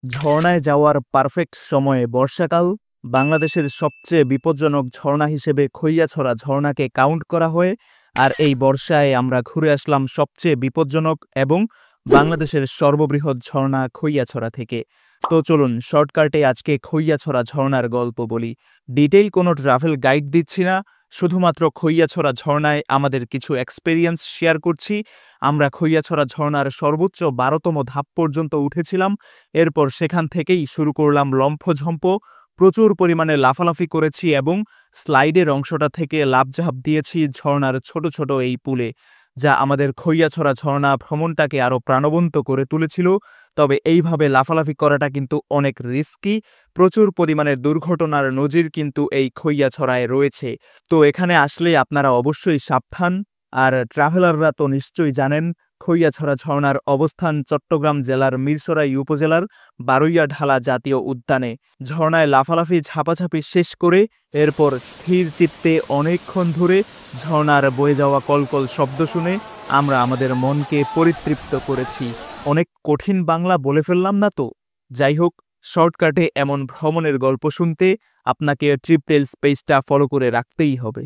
ঝর্ণায় যাওয়ার পারফেক্ট সময়ে বর্ষাকাল। বাংলাদেশের সবচেয়ে বিপজ্জনক ঝর্ণা হিসেবে খৈয়াছড়া ঝর্ণাকে কাউন্ট করা হয়। আর এই বর্ষায় আমরা ঘুরে আসলাম সবচেয়ে বিপজ্জনক এবং বাংলাদেশের সর্ববৃহৎ ঝর্ণা খৈয়াছড়া থেকে। তো চলুন শর্টকাটে আজকে খৈয়াছড়া ঝর্ণার গল্প বলি। ডিটেইল কোনো ট্রাভেল গাইড দিচ্ছি না, শুধুমাত্র খৈয়াছড়া ঝর্ণায় আমাদের কিছু এক্সপেরিয়েন্স শেয়ার করছি। আমরা খৈয়াছড়া ঝর্ণার সর্বোচ্চ ১২তম ধাপ পর্যন্ত উঠেছিলাম। এরপর সেখান থেকেই শুরু করলাম লম্ফঝম্প। প্রচুর পরিমাণে লাফালাফি করেছি এবং স্লাইডের অংশটা থেকে লাফঝাঁপ দিয়েছি ঝর্ণার ছোট ছোট এই পুলে, যা আমাদের খৈয়াছড়া ঝর্ণা ভ্রমণটাকে আরও প্রাণবন্ত করে তুলেছিল। তবে এইভাবে লাফালাফি করাটা কিন্তু অনেক রিস্কি। প্রচুর পরিমাণে দুর্ঘটনার নজির কিন্তু এই খৈয়াছড়ায় রয়েছে। তো এখানে আসলে আপনারা অবশ্যই সাবধান। আর ট্রাভেলাররা তো নিশ্চয়ই জানেন খৈয়াছড়া ঝর্ণার অবস্থান চট্টগ্রাম জেলার মিরসরাই উপজেলার বারুইয়াঢালা জাতীয় উদ্যানে। ঝর্ণায় লাফালাফি ঝাপাঝাপি শেষ করে এরপর স্থির চিত্তে অনেকক্ষণ ধরে ঝর্ণার বয়ে যাওয়া কলকল শব্দ শুনে আমরা আমাদের মনকে পরিতৃপ্ত করেছি। অনেক কঠিন বাংলা বলে ফেললাম না তো? যাই হোক, শর্টকাটে এমন ভ্রমণের গল্প শুনতে আপনাকে ট্রিপ টেলস পেজটা ফলো করে রাখতেই হবে।